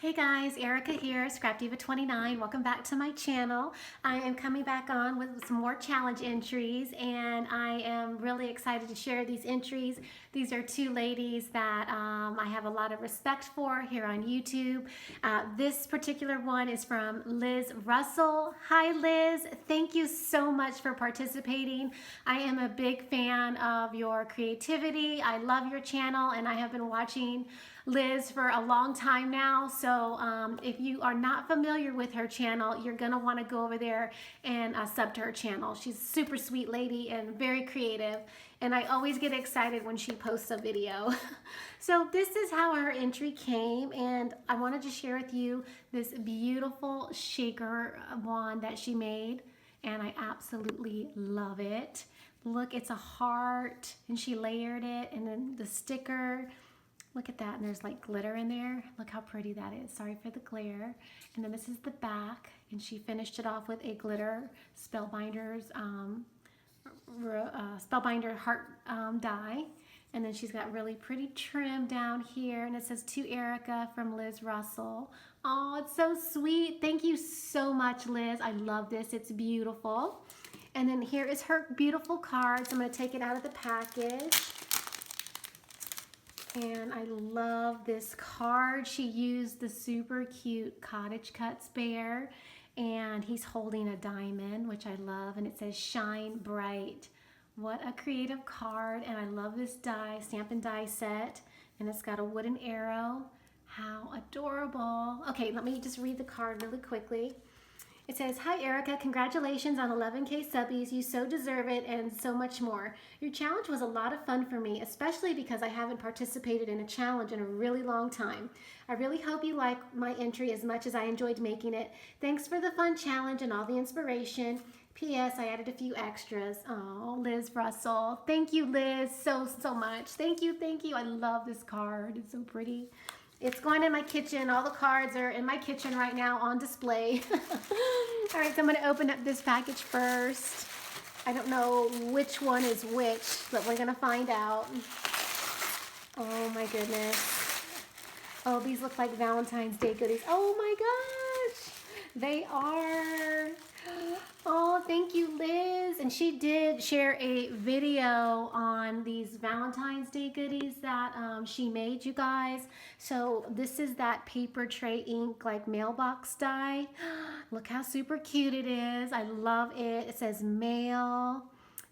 Hey guys, Erica here, Scrapdiva29. Welcome back to my channel. I am coming back on with some more challenge entries, and I am really excited to share these entries. These are two ladies that I have a lot of respect for here on YouTube. This particular one is from Liz Russell. Hi Liz, thank you so much for participating. I am a big fan of your creativity. I love your channel, and I have been watching Liz for a long time now, so if you are not familiar with her channel, you're gonna want to go over there and sub to her channel. She's a super sweet lady and very creative, and I always get excited when she posts a video. So this is how her entry came, and I wanted to share with you this beautiful shaker wand that she made, and I absolutely love it. Look, it's a heart, and she layered it, and then the sticker. Look at that, and there's like glitter in there. Look how pretty that is. Sorry for the glare. And then this is the back, and she finished it off with a glitter Spellbinder's Spellbinder heart die. And then she's got really pretty trim down here, and it says to Erica from Liz Russell. Oh, it's so sweet. Thank you so much, Liz. I love this. It's beautiful. And then here is her beautiful card. So I'm going to take it out of the package. And I love this card. She used the super cute Cottage Cuts bear, and he's holding a diamond, which I love, and it says shine bright. What a creative card, and I love this die, stamp and die set, and it's got a wooden arrow. How adorable. Okay, let me just read the card really quickly. It says, hi Erica, congratulations on 11K subbies. You so deserve it and so much more. Your challenge was a lot of fun for me, especially because I haven't participated in a challenge in a really long time. I really hope you like my entry as much as I enjoyed making it. Thanks for the fun challenge and all the inspiration. P.S. I added a few extras. Oh, Liz Russell. Thank you, Liz, so much. Thank you, thank you. I love this card. It's so pretty. It's going in my kitchen. All the cards are in my kitchen right now on display. All right, so I'm going to open up this package first. I don't know which one is which, but we're going to find out. Oh my goodness. Oh, these look like Valentine's Day goodies. Oh my gosh. They are. Oh, thank you, Liz. And she did share a video on these Valentine's Day goodies that she made, you guys. So this is that paper tray ink like mailbox die. Look how super cute it is. I love it. It says mail,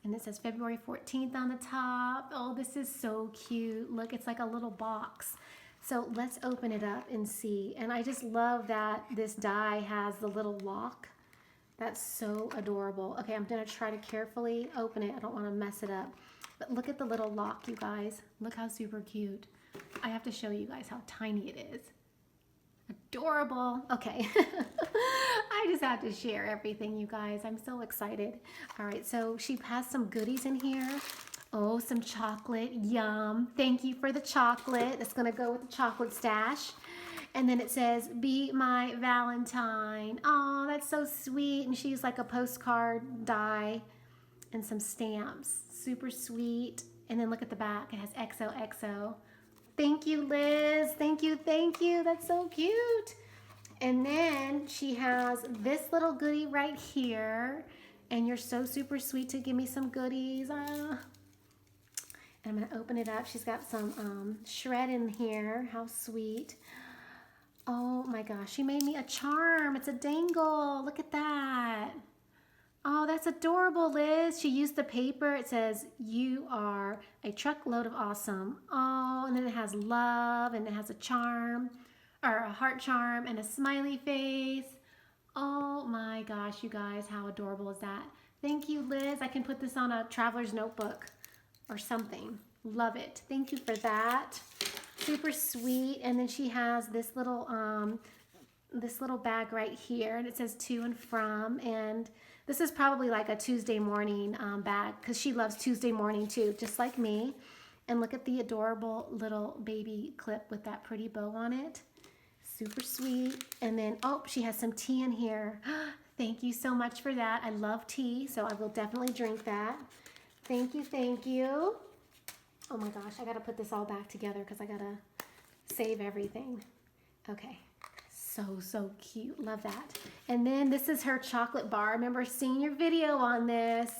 and it says February 14th on the top. Oh, this is so cute. Look, it's like a little box. So let's open it up and see. And I just love that this die has the little lock. That's so adorable. Okay, I'm gonna try to carefully open it. I don't wanna mess it up. But look at the little lock, you guys. Look how super cute. I have to show you guys how tiny it is. Adorable. Okay. I just have to share everything, you guys. I'm so excited. All right, so she has some goodies in here. Oh, some chocolate. Yum. Thank you for the chocolate. It's gonna go with the chocolate stash. And then it says, be my Valentine. Oh, that's so sweet. And she used like a postcard die and some stamps. Super sweet. And then look at the back. It has XOXO. Thank you, Liz. Thank you, thank you. That's so cute. And then she has this little goodie right here. And you're so super sweet to give me some goodies. And I'm going to open it up. She's got some shred in here. How sweet. Oh my gosh, she made me a charm. It's a dangle. Look at that. Oh, that's adorable, Liz. She used the paper. It says, you are a truckload of awesome. Oh, and then it has love, and it has a charm, or a heart charm, and a smiley face. Oh my gosh, you guys, how adorable is that? Thank you, Liz. I can put this on a traveler's notebook or something. Love it. Thank you for that. Super sweet. And then she has this little bag right here, and it says to and from, and this is probably like a Tuesday morning bag, because she loves Tuesday morning too, just like me. And look at the adorable little baby clip with that pretty bow on it. Super sweet. And then, oh, she has some tea in here. Thank you so much for that. I love tea, so I will definitely drink that. Thank you, thank you. Oh my gosh, I gotta put this all back together because I gotta save everything. Okay, So cute. Love that. And then this is her chocolate bar. I remember seeing your video on this,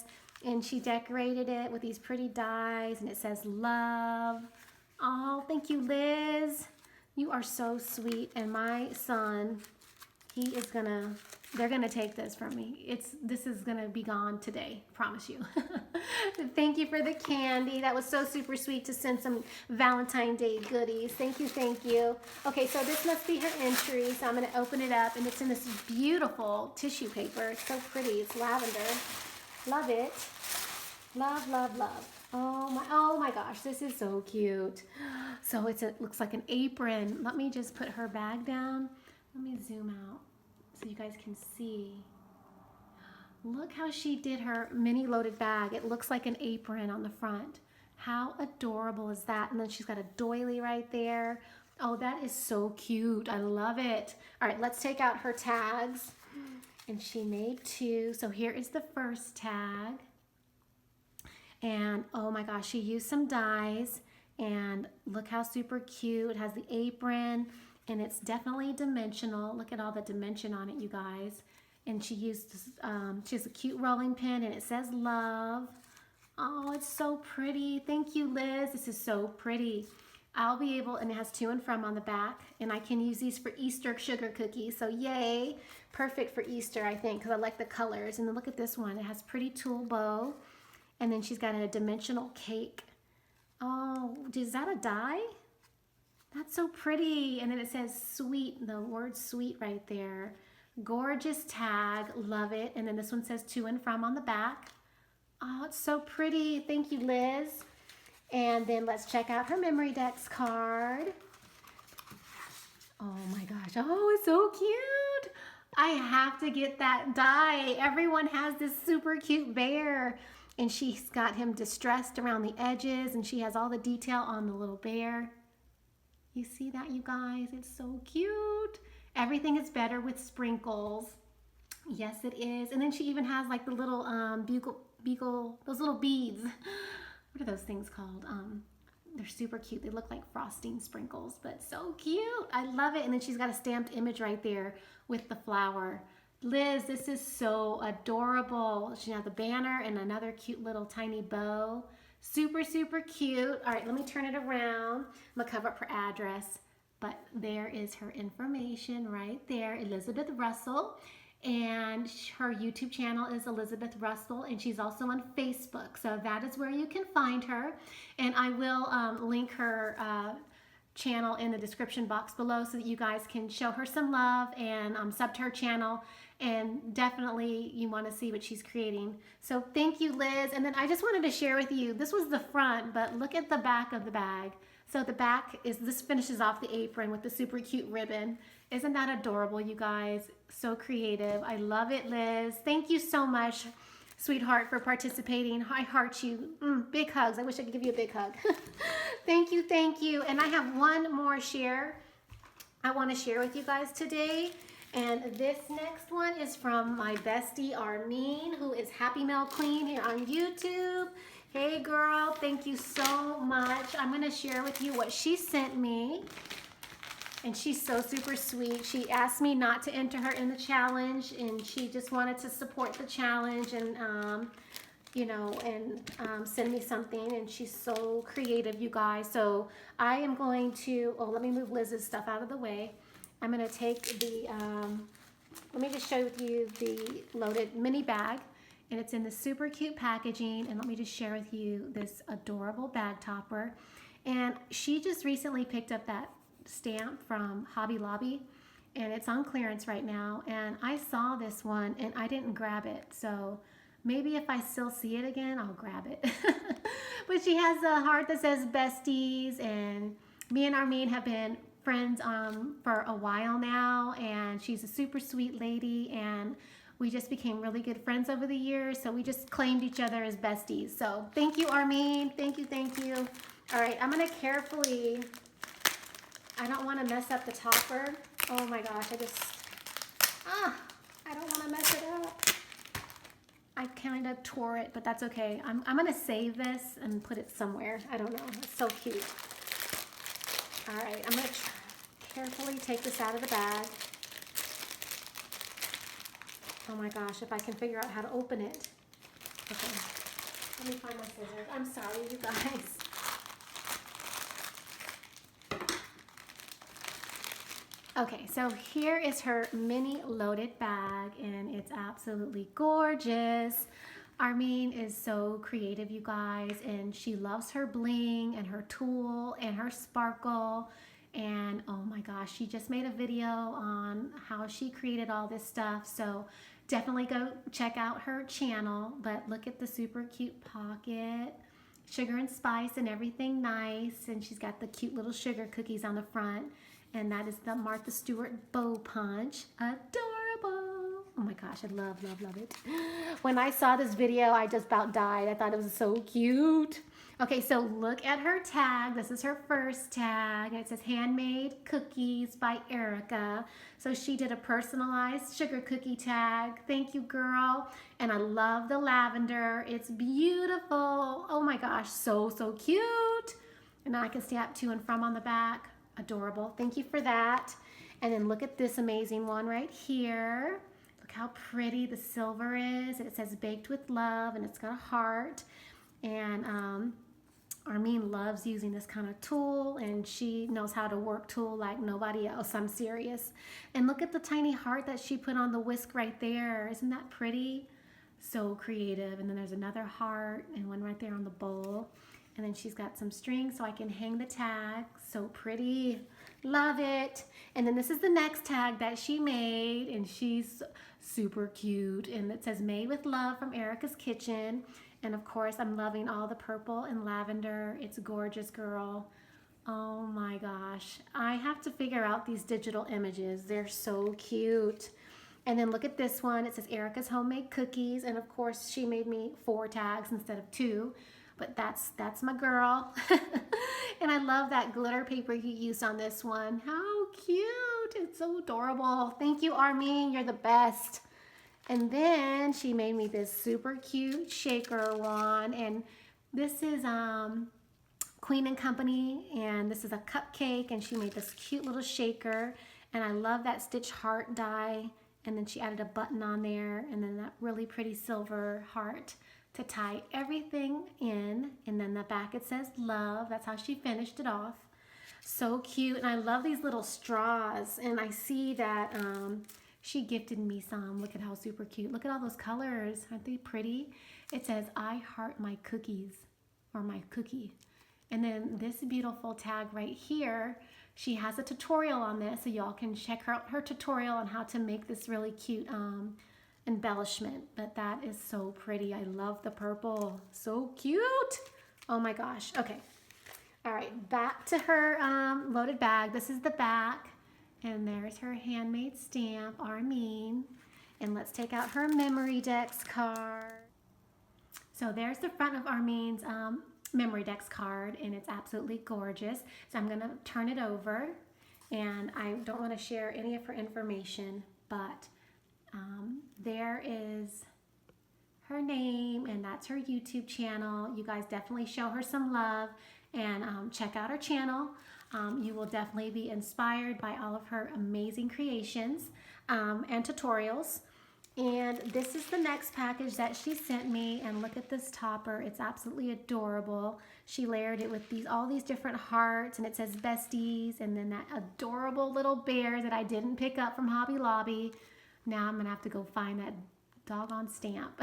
and she decorated it with these pretty dies, and it says love. Oh, thank you, Liz. You are so sweet. And my son, they're gonna take this from me. This is gonna be gone today, promise you. Thank you for the candy. That was so super sweet to send some Valentine Day goodies. Thank you, thank you. Okay, so this must be her entry. So I'm gonna open it up, and it's in this beautiful tissue paper. It's so pretty. It's lavender. Love it. Love, love, love. Oh my gosh, this is so cute. So it looks like an apron. Let me just put her bag down. Let me zoom out so you guys can see. Look how she did her mini loaded bag. It looks like an apron on the front. How adorable is that? And then she's got a doily right there. Oh, that is so cute. I love it. All right, let's take out her tags. And she made 2. So here is the first tag. And oh my gosh, she used some dies. And look how super cute. It has the apron. And it's definitely dimensional. Look at all the dimension on it, you guys. And she used, she has a cute rolling pin, and it says love. Oh, it's so pretty. Thank you, Liz. This is so pretty. I'll be able, and it has to and from on the back, and I can use these for Easter sugar cookies. So yay, perfect for Easter, I think, because I like the colors. And then look at this one. It has pretty tulle bow, and then she's got a dimensional cake. Oh, is that a die? That's so pretty. And then it says sweet, the word sweet right there. Gorgeous tag, love it. And then this one says to and from on the back. Oh, it's so pretty. Thank you, Liz. And then let's check out her Memory Decks card. Oh my gosh, oh, it's so cute. I have to get that die. Everyone has this super cute bear, and she's got him distressed around the edges, and she has all the detail on the little bear. You see that, you guys? It's so cute. Everything is better with sprinkles. Yes, it is. And then she even has like the little bugle, those little beads. What are those things called? They're super cute. They look like frosting sprinkles, but so cute. I love it. And then she's got a stamped image right there with the flower. Liz, this is so adorable. She has the banner and another cute little tiny bow. Super, super cute. All right, let me turn it around. I'm gonna cover up her address, but there is her information right there, Elizabeth Russel. And her YouTube channel is Elizabeth Russel, and she's also on Facebook. So that is where you can find her. And I will link her channel in the description box below so that you guys can show her some love and sub to her channel. And definitely you want to see what she's creating. So thank you, Liz. And then I just wanted to share with you, this was the front, but look at the back of the bag. So the back is, this finishes off the apron with the super cute ribbon. Isn't that adorable, you guys? So creative. I love it, Liz. Thank you so much, sweetheart, for participating. I heart you. Big hugs. I wish I could give you a big hug. Thank you, thank you. And I have one more share I want to share with you guys today. And this next one is from my bestie, Armeen, who is HappyMailQueen here on YouTube. Hey, girl. Thank you so much. I'm going to share with you what she sent me. And she's so super sweet. She asked me not to enter her in the challenge, and she just wanted to support the challenge and, you know, and send me something. And she's so creative, you guys. So I am going to, oh, let me move Liz's stuff out of the way. I'm going to take the, let me just show with you the loaded mini bag. And it's in the super cute packaging. And let me just share with you this adorable bag topper. And she just recently picked up that stamp from Hobby Lobby, and it's on clearance right now. And I saw this one and I didn't grab it, so maybe if I still see it again, I'll grab it. But she has a heart that says besties, and me and Armeen have been friends for a while now, and she's a super sweet lady, and we just became really good friends over the years, so we just claimed each other as besties. So thank you, Armeen. Thank you, thank you. All right, I'm gonna carefully, I don't want to mess up the topper. Oh my gosh, I don't want to mess it up. I kind of tore it, but that's okay. I'm going to save this and put it somewhere. I don't know. It's so cute. All right, I'm going to carefully take this out of the bag. Oh my gosh, if I can figure out how to open it. Okay, let me find my scissors. I'm sorry, you guys. Okay, so here is her mini loaded bag, and it's absolutely gorgeous. Armin is so creative, you guys, and she loves her bling and her tulle and her sparkle. And oh my gosh, she just made a video on how she created all this stuff. So definitely go check out her channel. But look at the super cute pocket, sugar and spice and everything nice. And she's got the cute little sugar cookies on the front. And that is the Martha Stewart bow punch. Adorable. Oh my gosh, I love, love, love it. When I saw this video, I just about died. I thought it was so cute. Okay, so look at her tag. This is her first tag. It says Handmade Cookies by Erica. So she did a personalized sugar cookie tag. Thank you, girl. And I love the lavender. It's beautiful. Oh my gosh, so, so cute. And I can snap to and from on the back. Adorable. Thank you for that. And then look at this amazing one right here. Look how pretty the silver is. It says Baked with Love, and it's got a heart. And Armin loves using this kind of tool, and she knows how to work tool like nobody else. I'm serious. And look at the tiny heart that she put on the whisk right there. Isn't that pretty? So creative. And then there's another heart and one right there on the bowl. And then she's got some string so I can hang the tag. So pretty. Love it. And then this is the next tag that she made, and she's super cute. And it says Made with Love from Erica's Kitchen. And of course, I'm loving all the purple and lavender. It's gorgeous, girl. Oh my gosh. I have to figure out these digital images. They're so cute. And then look at this one. It says Erica's Homemade Cookies. And of course, she made me 4 tags instead of 2. But that's my girl. And I love that glitter paper you used on this one. How cute. It's so adorable. Thank you, Armin. You're the best. And then she made me this super cute shaker wand. And this is Queen and Company. And this is a cupcake. And she made this cute little shaker. And I love that stitch heart die. And then she added a button on there. And then that really pretty silver heart to tie everything in. And then the back it says love. That's how she finished it off. So cute. And I love these little straws. And I see that she gifted me some. Look at how super cute. Look at all those colors. Aren't they pretty? It says I heart my cookies, or my cookie. And then this beautiful tag right here, she has a tutorial on this, so y'all can check out her tutorial on how to make this really cute embellishment. But that is so pretty. I love the purple. So cute. Oh my gosh. Okay. All right, back to her loaded bag. This is the back, and there's her handmade stamp, Armin. And let's take out her memory dex card. So there's the front of Armin's memory dex card, and it's absolutely gorgeous. So I'm gonna turn it over, and I don't want to share any of her information, but there is her name, and that's her YouTube channel. You guys definitely show her some love and check out her channel. You will definitely be inspired by all of her amazing creations and tutorials. And this is the next package that she sent me, and look at this topper. It's absolutely adorable. She layered it with all these different hearts, and it says Besties, and then that adorable little bear that I didn't pick up from Hobby Lobby. Now I'm gonna have to go find that doggone stamp.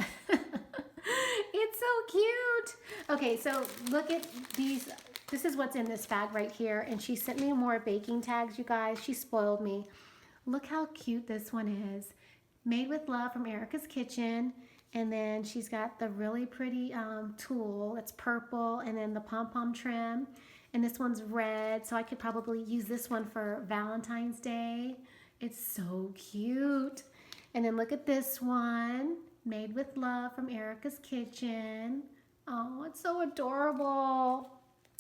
It's so cute. Okay, so look at these. This is what's in this bag right here, and she sent me more baking tags, you guys. She spoiled me. Look how cute this one is. Made with Love from Erica's Kitchen. And then she's got the really pretty tulle. It's purple, and then the pom-pom trim. And this one's red, so I could probably use this one for Valentine's Day. It's so cute. And then look at this one. Made with Love from Erica's Kitchen. Oh, it's so adorable.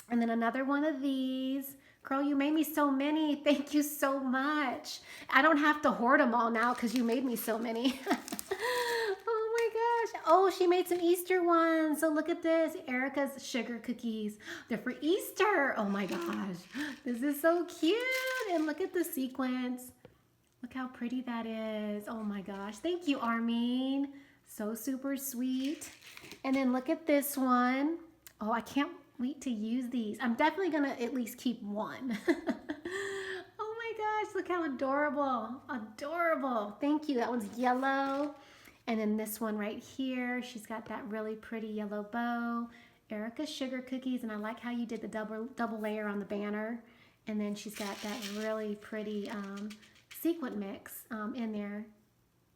And then another one of these. Girl, you made me so many. Thank you so much. I don't have to hoard them all now because you made me so many. Oh my gosh. Oh, she made some Easter ones. So look at this. Erica's sugar cookies. They're for Easter. Oh my gosh. This is so cute. And look at the sequins. Look how pretty that is. Oh my gosh. Thank you, Armin. So super sweet. And then look at this one. Oh, I can't wait to use these. I'm definitely gonna at least keep one. Oh my gosh, look how adorable. Adorable. Thank you. That one's yellow. And then this one right here, she's got that really pretty yellow bow. Erica's sugar cookies, and I like how you did the double layer on the banner. And then she's got that really pretty sequin mix in there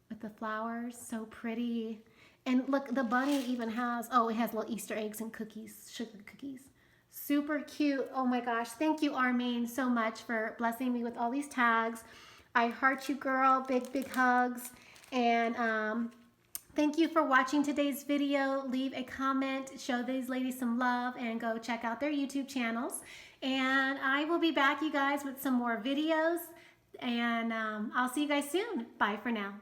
with the flowers. So pretty. And look, the bunny even has, oh, it has little Easter eggs and cookies, sugar cookies. Super cute. Oh my gosh. Thank you, Armin, so much for blessing me with all these tags. I heart you, girl. Big, big hugs. And thank you for watching today's video. Leave a comment, show these ladies some love, and go check out their YouTube channels. And I will be back, you guys, with some more videos. And I'll see you guys soon. Bye for now.